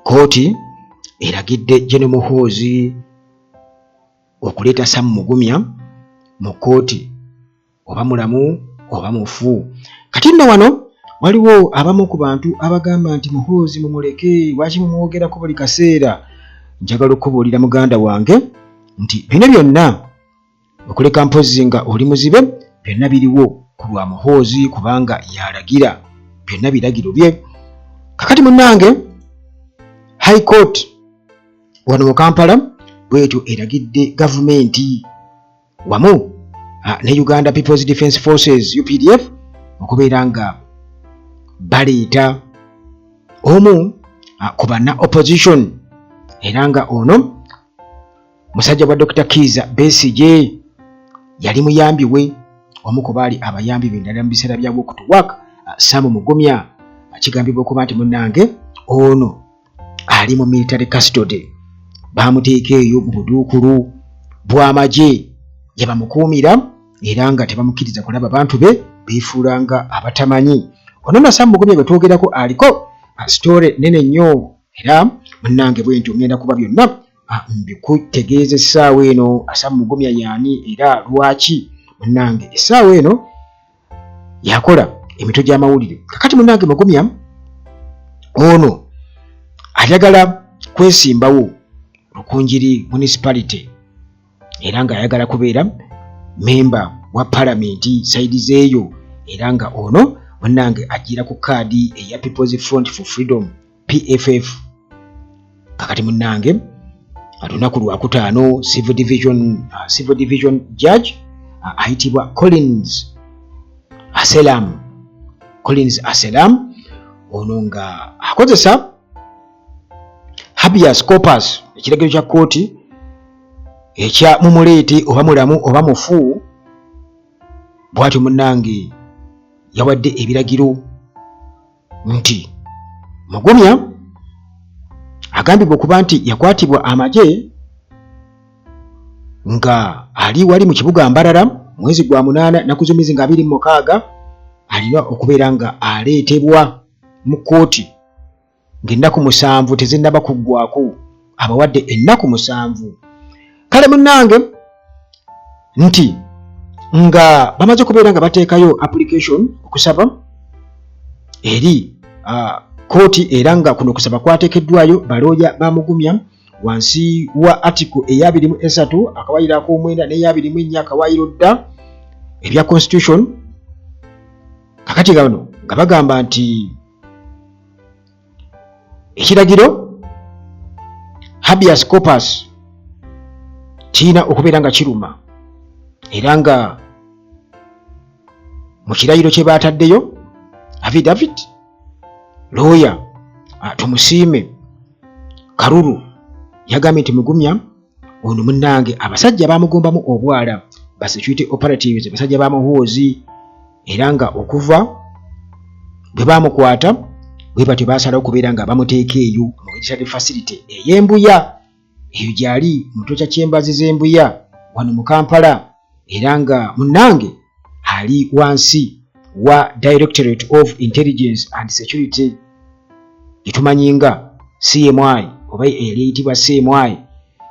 kooti eragidde General Muhoozi okuleeta Sam Mugumya mu kooti oba mulamu oba mufu. Kati nno wano waliwo abamu ku bantu abagamba nti Muhoozi mumuleke, lwaki mumwogerako buli kaseera? Njagala okubuulira muganda wange nti bino byonna okuleka mpozi nga oli muzibe byonna biriwo ku lwa Muhoozi kubanga yalagira, byonna biragiro bye. Kakati munnange High Court wano mu Kampala bwetyo eragidde gavumenti wamu ne Uganda People's Defence Forces UPDF okubeera nga baleeta omu ku banna opposition era nga ono musajja wa Dr. Kizza Besigye yali muyambi we, omu ku baali abayambi be ndala mu biseera bya walk to work. Sam Mugumya kigambibwa okuba nti munnange ono ali mu military custody, bamuteeka eyo mu buduukulu bw'amagye gye bamukuumira era nga tebamukkiriza kulaba bantu be beefuula nga abatamanyi. Ono na Sam Mugumya gwe twogerako aliko story nene nnyo era munnange bwentyo ngenda kuba byonna mbikutegeeza essaawa eno Sam Mugumya yaani era lwaki. Munnange essaawa eno yakola emitwe gy'amawulire. Kakati munnange Mugumya ono ayagala kwesimbawo Rukungiri municipality era nga ayagala kubeera member wa parliament saidi zeeyo era nga ono munnange agira ku kaadi eya People's Front for Freedom PFF. Kakati munnange olunaku lwakutaano civil division judge ayitibwa Collins Aselam ono nga akozesa habeas corpus ekiragiro kya kooti ekya mumuleete oba mulamu oba mufu. Bwatyo munnange yawadde ebiragiro nti Mugumya agambibwa okuba nti yakwatibwa amagye nga ali wali mu kibuga Mbarara mwezi gwa 8 naku z'omwezi nga 26 alina okubeera nga aleetebwa mu kooti ng'ennaku 7 tezinnaba kuggwako, abawadde ennaku 7. Kale munnange nti nga bamaze kubeera nga bateekayo application okusaba eri kooti era nga kuno okusaba kwateekeddwayo balooya ba Mugumya wansi wa article eya 23 akawaayiro ak'omwenda n'eya 24 akawaayiro dda ebya constitution. Kakati gano nga bagamba nti ekiragiro habeas corpus kiina okubeera nga kiruma era nga mu kirayiro kye baataddeyo affidavit lawyer tumusiime Kalulu yagambye nti Mugumya ono munnange abasajja bamugombamu obwala ba security operatives basajja ba Muhoozi era nga okuva bwe bamukwata bwe batyo basalawo okubeera nga bamuteeka eyo mu military facility ey'Embuya eyo gyali mu kifo kya Kyembazi z'Embuya wano mu Kampala era nga munnange ali wansi wa Directorate of Intelligence and Security gitumanyi nga CMI oba eyitibwa CMI.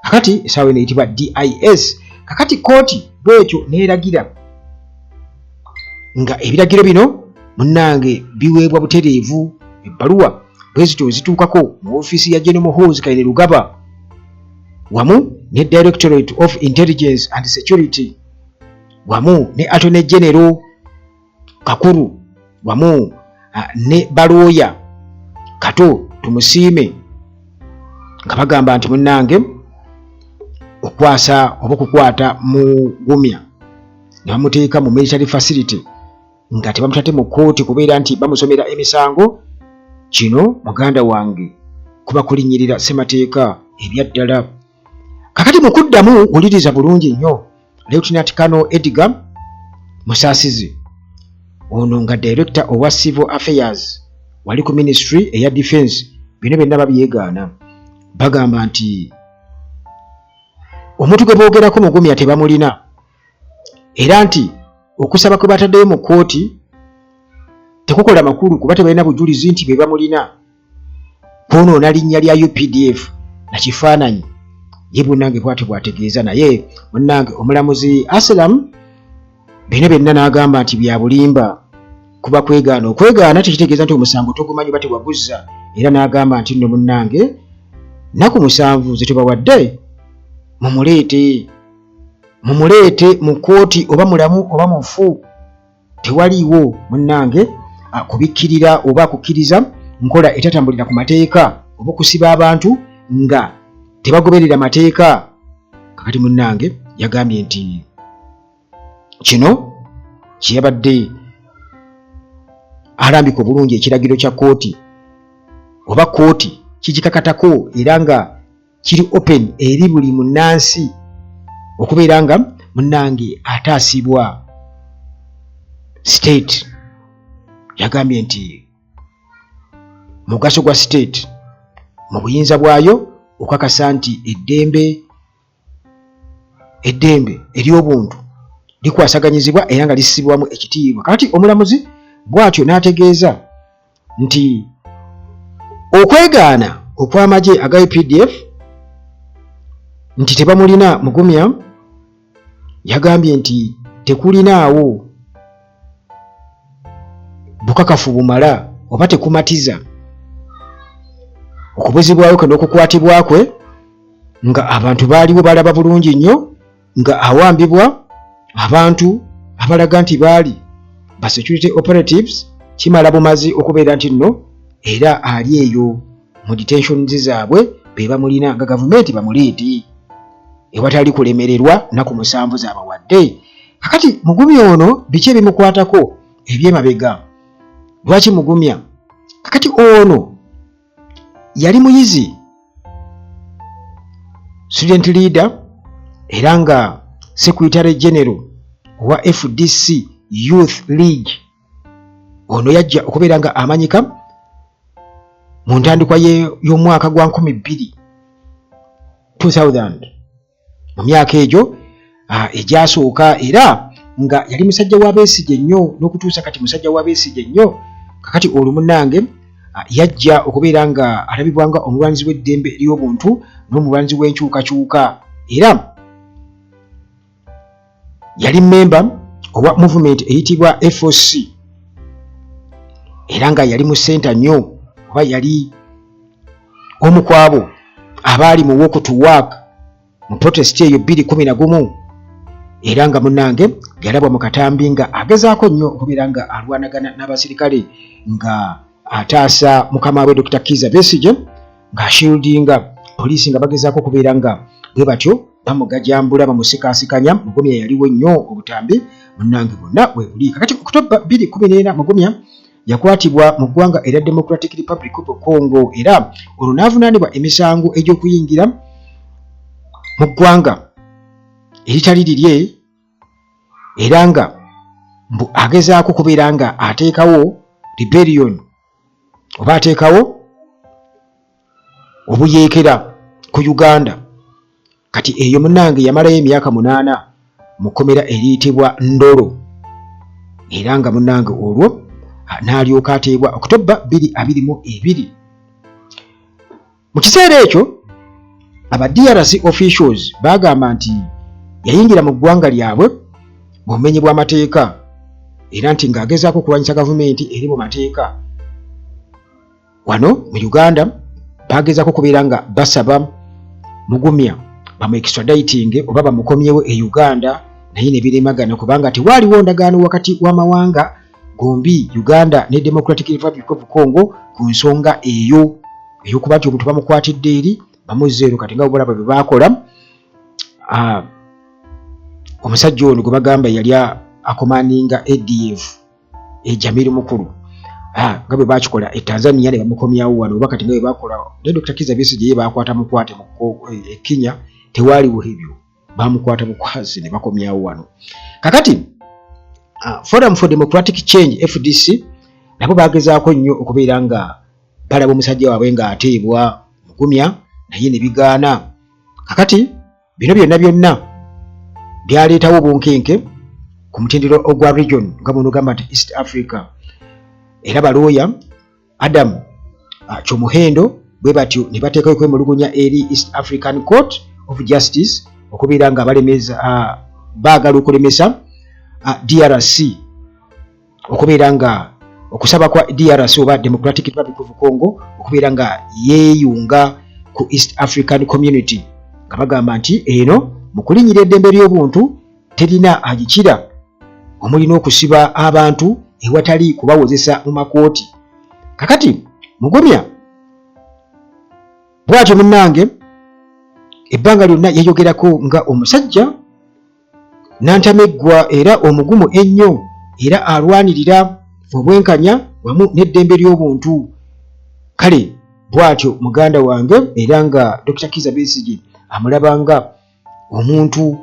Kakati essaawa eno eyitibwa DIS. Kakati kooti bwetyo neeragira nga ebiragiro bino munnange biweebwa butereevu, ebbaluwa bwezityo zituukako mu ofiisi ya General Muhoozi Kaine Lugaba wamu ne Directorate of Intelligence and Security wamu ne Attorney General Kakuru wamu ne balooya Kato tumusiime nga bagamba nti munnange okwasa oba okukwata Mugumya ne bamuteeka mu military facility nga tebamutadde mu kooti kubeera nti bamusomera emisango. Kino muganda wange kuba kulinnyirira ssemateeka ebyaddala. Kakati mu kuddamu wuliriza bulungi nnyo Lieutenant Colonel Edgar Musaasizi ono nga Director owa Civil Affairs wali ku Ministry eya Defence. Bino byonna babyegaana bagamba nti omuntu gwe boogerako Mugumya tebamulina era nti okusaba kwe bataddeyo mu kooti tekukola makulu kuba tebalina bujulizi nti be bamulina. kwonoona linnya lya UPDF na kifaananyi ye bunnange bw'ati bw'ategeeza. Naye munnange omulamuzi Aslam bino byonna n'agamba nti bya bulimba kuba kwegaana. Okwegaana tekitegeeza nti omusango togumanyi oba tewaguzza, era n'agamba nti nno munnange nnaku 7 ze tubawadde mumuleete mu kkooti oba mulamu oba mufu. Tewaliiwo munnange kubikkirira oba kukkiriza nkola etatambulira ku mateeka oba okusiba abantu nga tebagoberera mateeka. Kakati munnange yagambye nti kino kyeyabadde alambika obulungi ekiragiro kya kkooti oba kkooti kigikakatako era nga kiri open eri buli munnansi okubeera nga munnange ataasibwa state. Yagambye nti mugaso gwa state mu buyinza bwayo okakasa nti eddembe ery'obuntu likwasaganyizibwa era nga lisibwamu ekitiibwa. Kati omulamuzi bw'atyo n'ategeeza nti okwegaana okw'amagye aga UPDF nti tebamulina mugumya. Yagambye nti tekulinaawo bukakafu bumala oba tekumatiza okubuzibwayo kwe n'okukwatibwa kwe nga abantu baaliwo balaba bulungi nnyo nga awambibwa abantu abalaga nti baali ba security operatives. Kimala bumazi okubeera nti nno era ali eyo mu detentions zaabwe be bamulina nga gavumenti bamuleeti ewatali kulemererwa nnaku 7 z'abawadde. Kakati mugumya ono biki ebimukwatako ebyemabega? Lwaki mugumya? Kakati ono yali muyizi, student leader era nga secretary general wa FDC Youth League. Ono yajja okubeera nga amanyika mu ntandikwa y'omwaka gwa 2000 mu myaka egyo egyasooka, era nga yali musajja wa Besigye nnyo n'okutuusa kati musajja wa Besigye nnyo. Kakati olwo munnange yajja okubeera nga alabibwa nga omulwanyizi w'eddembe ery'obuntu n'omulwanyizi w'enkyukakyuka, era yali member owa movement eyitibwa FOC, era nga yali mu center nnyo oba yali omu kwabo abaali mu walk to work mu protest eyo 2011, era nga munnange yalabwa mu katambi nga agezaako nnyo okubeera nga alwanagana n'abasirikale nga ataasa mukama we Dr. Kizza Besigye nga shieldinga poliisi nga bagezaako okubeera nga bwe batyo bamugajambula bamusikaasikanya. Mugumya yaliwo nnyo obutambi munnange bwonna bwe buli. Kakati October 2014 Mugumya yakwatibwa mu ggwanga erya Democratic Republic of Congo, era olwo n'avunaanibwa emisango egy'okuyingira mu ggwanga eritali lirye, era nga agezaako kubeera nga ateekawo rebellion oba ateekawo obuyeekera ku Uganda. Kati eyo munnange yamalayo emyaka 8 mu kkomera eriyitibwa Ndolo, era nga munnange olwo n'alyoka ateebwa October 2022. Mu kiseera ekyo aba DRC officials bagamba nti yayingira mu ggwanga lyabwe mu bumenyi bw'amateeka, era nti ng'agezaako okulwanyisa gavumenti eri mu mateeka. Wano mu Uganda bagezaako kubeera nga basaba Mugumya bamu extraditing oba bamukomyewo e Uganda, naye ne biremagana kubanga tewaaliwo ndagaano wakati w'amawanga gombi, Uganda ne Democratic Republic of Congo, ku nsonga eyo ey'okuba nti omuntu bamukwatidde eri bamuzzeero. Kati nga bulaba bwe baakola omusajja ono gwe bagamba yali akomaninga ADF Jamil Mukulu, nga bwe bakikola e Tanzania ne bamukomyawo wano, oba kati nga bwe bakola ne Dr. Kizza Besigye ye bakwata mukwate mu Kenya, tewaaliwo ebyo, bamukwata bukwasi ne bakomyawo wano. Kakati Forum for Democratic Change FDC nabo bagezaako nnyo okubeera nga balaba omusajja waabwe nga ateebwa Mugumya, naye ne bigaana. Kakati bino byonna byaleetawo obunkenke ku mutendero ogwa region nga muno gamba nti East Africa, era balooya Adam Kyomuhendo bwe batyo ne bateekayo kwemulugunya eri East African Court of Justice okubeera nga balemeza baagala okulemesa DRC okubeera nga okusaba kwa DRC oba Democratic Republic of Congo okubeera nga yeeyunga ku East African Community nga bagamba nti eno mu kulinnyira eddembe ly'obuntu terina agikira omulina okusiba abantu ewatali kubawozesa mu makooti. Kakati Mugumya bw'atyo munnange ebbanga lyonna yayogerako nga omusajja nantameggwa era omugumu ennyo era alwanirira obwenkanya wamu n'eddembe ly'obuntu. Kale bw'atyo muganda wange era nga Dr. Kizza Besigye amulabanga omuntu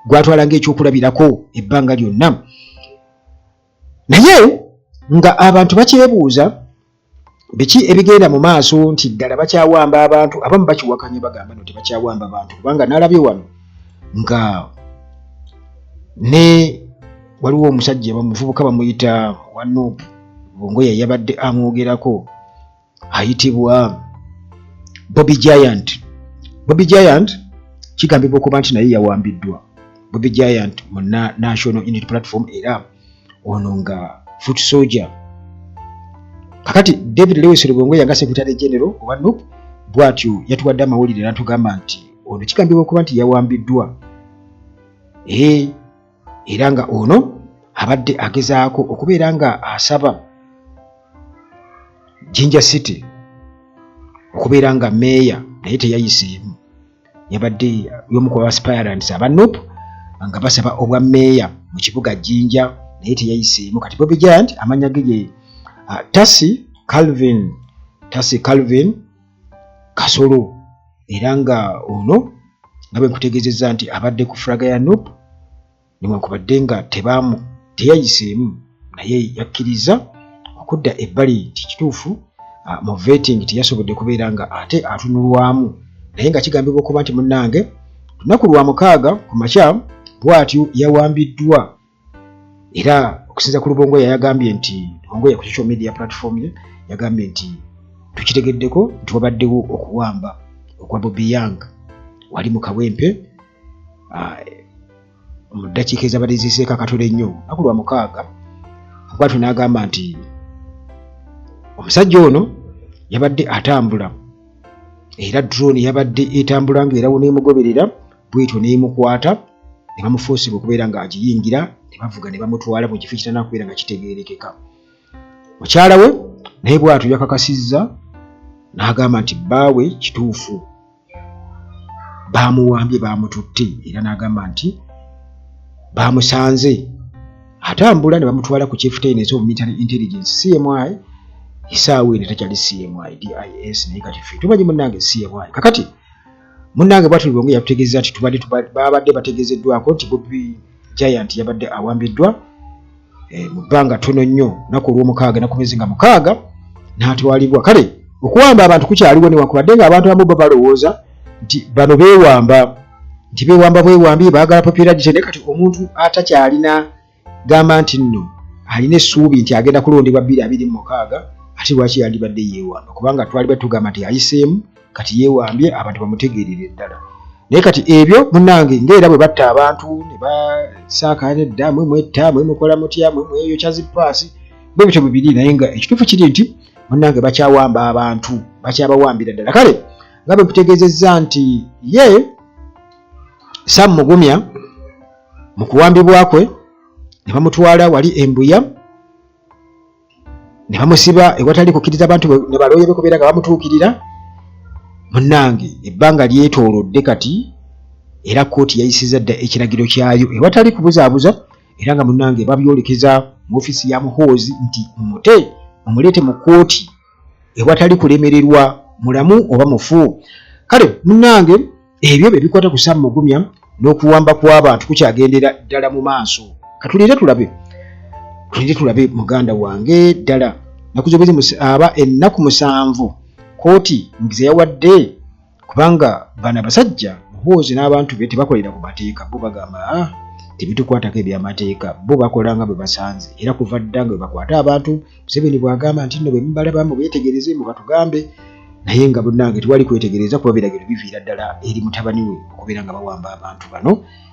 gwatwalanga ekyokulabirako ebbanga lyonna, naye nga abantu bakyebuuza biki ebigenda mu maaso nti ddala bakyawamba abantu. Abamu bakiwakanya bagamba no tebakyawamba abantu kubanga nalabye wano nga ne waliwo omusajja bamuvubuka bamuyita Wanupu Bongoya yabadde amwogerako ayitibwa Bobby Giant. Bobby Giant kigambibwa okuba nti naye yawambiddwa. Bobby Giant mu National Unity Platform era ono nga foot soldier. Kakati David Lewis Rubongoya nga Secretary General wa NUP bw'atyo yatuwadde amawulire n'atugamba nti ono kigambibwa okuba nti yawambiddwa. Era nga ono abadde agezaako okubeera nga asaba Jinja City okubeera nga meeya naye teyayiseemu. Yabadde y'omu ku aspirants aba NUP nga basaba obwa meeya mu kibuga Jinja naye teyayiseemu. Kati Bobby Giant amanya ge Tasi Calvin Kasolo era nga ono nga bwe nkutegeezezza nti abadde ku flaga ya NUP newankubadde nga teyayiseemu naye yakkiriza okudda ebbali nti kituufu mu vetting teyasobodde kubeera nga ate atunulwamu, naye nga kigambibwa okuba nti munnange lunaku lwa 6 ku makya bw'atyo yawambiddwa. Era okusinza ku Rubongoya yagambye nti Rubongoya ku social media platform ye yagambye nti tukitegeddeko nti wabaddewo okuwamba okwa Bobby Young wali mu Kawempe mu ddakiika ezabadde ziseeka akatole ennyo lunaku lwa 6 bw'atyo n'agamba nti omusajja ono yabadde atambula era drone yabadde etambula ng'era neemugoberera bw'etyo neemukwata ne bamufoosibwa okubeera ng'agiyingira ne bavuga ne bamutwala mu kifo kitana kubeera nga kitegeerekeka. Mukyala we naye bw'atyo yakakasizza n'agamba nti bbaawe kituufu baamuwambye baamututte era n'agamba nti baamusanze atambula ne bamutwala ku Chieftaincy of Military Intelligence CMI. Isaawe ne takyali CMI DIS naye kati ffe tumanyi munnange CMI. Kakati munnange bw'atyo Rubongoya yatutegeeza nti babadde bategeezeddwako nti Bobby Giant yabadde awambiddwa mu bbanga ttono nnyo naku olw'omukaaga na ku mwezi nga 6 n'atwalibwa. Kale okuwamba abantu kukyaliwo newankubadde nga abantu abamu balowooza nti bano beewamba nti beewamba bwewambi baagala popularity, naye kati omuntu atakyalina gamba nti nno alina essuubi nti agenda kulondebwa 2026 ate lwaki yandibadde yeewamba kubanga twali batugamba nti ayiseemu kati yeewambye abantu bamutegeerere ddala. Naye kati ebyo munnange ng'era bwe batta abantu ne basaakaana edda mwetta mukola mutya mweyokya zipaasi bwe bityo bibiri, naye nga ekituufu kiri nti munnange bakyawamba abantu bakyabawambira ddala. Kale nga bwe nkutegeezezza nti ye Sam Mugumya mu kuwambibwa kwe ne bamutwala wali Embuya ne bamusiba ewatali kukkiriza abantu ne balooye bekubeera nga bamutuukirira. Munnange ebbanga lyetoolodde kati era kkooti yayisizza dda ekiragiro kyayo ewatali kubuzaabuza era nga munnange babyolekeza mu ofiisi ya Muhoozi nti mumuleete mu kkooti ewatali kulemererwa mulamu oba mufu. Kale munnange ebyo bye bikwata ku Sam Mugumya n'okuwamba kw'abantu kukyagendera ddala mu maaso. Katulire tulabe muganda wange ddala nakuzobezi aba ennaku 7 kooti ngize yawadde kubanga bana basajja Muhoozi n'abantu be tebakolera ku mateeka bo bagamba tebitukwatako ebyamateeka bo bakolanga bwe basanze era kuva ddanga bwe bakwata abantu Museveni bw'agamba nti nno bwe mubalaba mu beetegereze mu batugambe naye nga bonnange tewali kwetegereza kuba biragiro biviira ddala eri mutabani we okubeera nga bawamba abantu bano.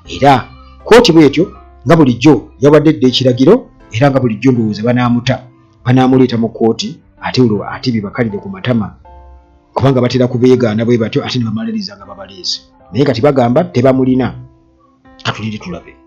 Era kooti bwetyo nga bulijjo yawadde dda ekiragiro, era nga bulijjo ndowooza banaamuleeta mu kooti ate bibakalire ku matama, kubanga batera kubeegaana bwe batyo ate ne bamaliriza nga babaleese, naye kati bagamba tebamulina. Katulinde tulabe.